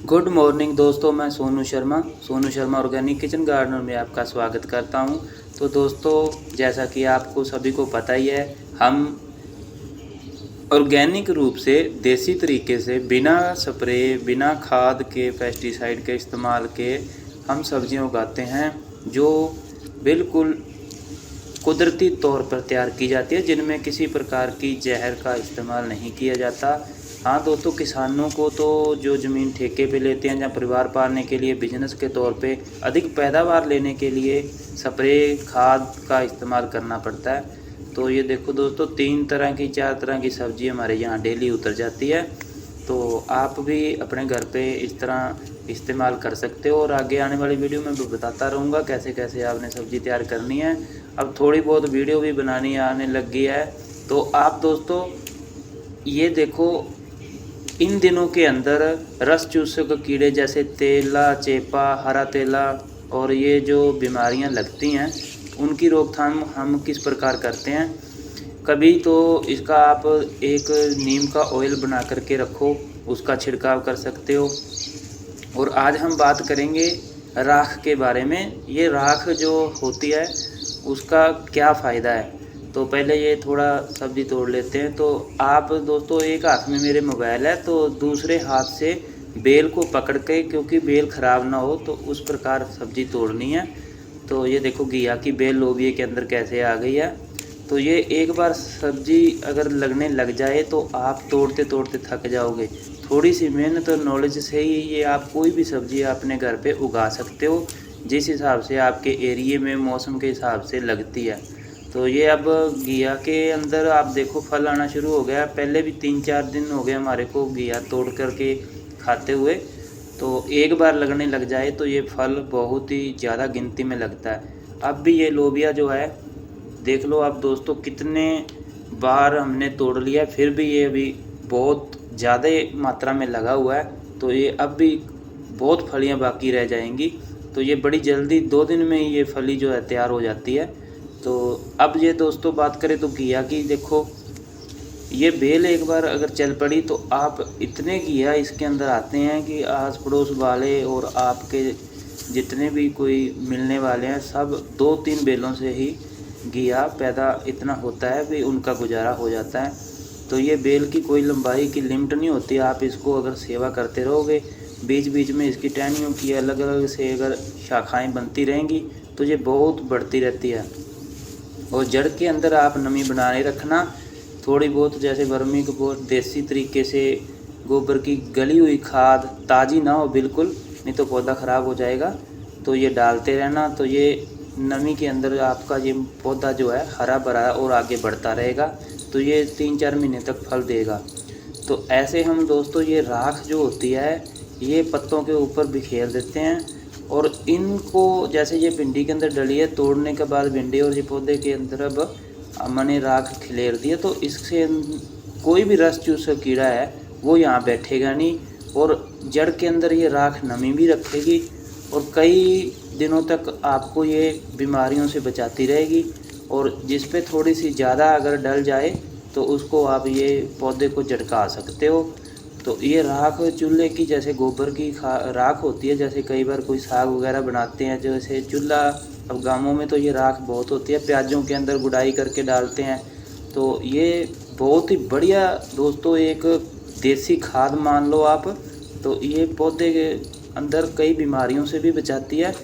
Good morning दोस्तों, मैं Sonu Sharma organic kitchen gardener में आपका स्वागत करता हूं। तो दोस्तों, जैसा कि आपको सभी को पता ही है, हम ऑर्गेनिक रूप से देसी तरीके से बिना स्प्रे बिना खाद के पेस्टिसाइड के इस्तेमाल के हम सब्जियां उगाते हैं जो बिल्कुल कुदरती तौर पर तैयार की जाती है, जिनमें किसी प्रकार की जहर का इस्तेमाल नहीं किया जाता। हाँ दोस्तों, किसानों को तो जो ज़मीन ठेके पे लेते हैं या परिवार पालने के लिए बिजनेस के तौर पे अधिक पैदावार लेने के लिए स्प्रे खाद का इस्तेमाल करना पड़ता है। तो ये देखो दोस्तों, 4 तरह की सब्ज़ी हमारे यहाँ डेली उतर जाती है। तो आप भी अपने घर पे इस तरह इस्तेमाल कर सकते हो और आगे आने वाली वीडियो में भी बताता रहूँगा कैसे कैसे आपने सब्ज़ी तैयार करनी है। अब थोड़ी बहुत वीडियो भी बनानी आने लग गई है। तो आप दोस्तों ये देखो, इन दिनों के अंदर रस चूसक कीड़े जैसे तेला, चेपा, हरा तेला और ये जो बीमारियां लगती हैं उनकी रोकथाम हम किस प्रकार करते हैं। कभी तो इसका आप एक नीम का ऑयल बना करके रखो, उसका छिड़काव कर सकते हो। और आज हम बात करेंगे राख के बारे में। ये राख जो होती है उसका क्या फ़ायदा है। तो पहले ये थोड़ा सब्ज़ी तोड़ लेते हैं। तो आप दोस्तों, एक हाथ में मेरे मोबाइल है तो दूसरे हाथ से बेल को पकड़ के, क्योंकि बेल ख़राब ना हो, तो उस प्रकार सब्ज़ी तोड़नी है। तो ये देखो घिया की बेल लोबिये के अंदर कैसे आ गई है। तो ये एक बार सब्ज़ी अगर लगने लग जाए तो आप तोड़ते तोड़ते थक जाओगे। थोड़ी सी मेहनत और नॉलेज से ही ये आप कोई भी सब्ज़ी अपने घर पे उगा सकते हो, जिस हिसाब से आपके एरिए में मौसम के हिसाब से लगती है। तो ये अब घिया के अंदर आप देखो फल आना शुरू हो गया। पहले भी 3-4 दिन हो गए हमारे को घिया तोड़ करके खाते हुए। तो एक बार लगने लग जाए तो ये फल बहुत ही ज़्यादा गिनती में लगता है। अब भी ये लोबिया जो है, देख लो आप दोस्तों, कितने बार हमने तोड़ लिया, फिर भी ये अभी बहुत ज़्यादा मात्रा में लगा हुआ है। तो ये अब भी बहुत फलियां बाकी रह जाएंगी। तो ये बड़ी जल्दी 2 दिन में ही ये फली जो है तैयार हो जाती है। तो अब ये दोस्तों बात करें तो घिया की, देखो ये बेल एक बार अगर चल पड़ी तो आप इतने घिया इसके अंदर आते हैं कि आस पड़ोस वाले और आपके जितने भी कोई मिलने वाले हैं, सब 2-3 बेलों से ही घिया पैदा इतना होता है कि उनका गुजारा हो जाता है। तो ये बेल की कोई लंबाई की लिमिट नहीं होती। आप इसको अगर सेवा करते रहोगे, बीच बीच में इसकी टहनियों की अलग अलग से अगर शाखाएं बनती रहेंगी तो ये बहुत बढ़ती रहती है। और जड़ के अंदर आप नमी बनाए रखना, थोड़ी बहुत जैसे वर्मी कंपोस्ट, देसी तरीके से गोबर की गली हुई खाद, ताज़ी ना हो बिल्कुल, नहीं तो पौधा ख़राब हो जाएगा। तो ये डालते रहना। तो ये नमी के अंदर आपका ये पौधा जो है हरा भरा और आगे बढ़ता रहेगा। तो ये 3-4 महीने तक फल देगा। तो ऐसे हम दोस्तों ये राख जो होती है ये पत्तों के ऊपर बिखेर देते हैं। और इनको जैसे ये भिंडी के अंदर डली है, तोड़ने के बाद भिंडी और ये पौधे के अंदर अब मैंने राख खिलेर दी है, तो इससे कोई भी रस चूसक कीड़ा है वो यहाँ बैठेगा नहीं। और जड़ के अंदर ये राख नमी भी रखेगी और कई दिनों तक आपको ये बीमारियों से बचाती रहेगी। और जिस पे थोड़ी सी ज़्यादा अगर डल जाए तो उसको आप ये पौधे को झटका सकते हो। तो ये राख चूल्हे की, जैसे गोबर की राख होती है, जैसे कई बार कोई साग वगैरह बनाते हैं, जैसे चूल्हा, अब गांवों में तो ये राख बहुत होती है, प्याज़ों के अंदर गुड़ाई करके डालते हैं। तो ये बहुत ही बढ़िया दोस्तों एक देसी खाद मान लो आप। तो ये पौधे के अंदर कई बीमारियों से भी बचाती है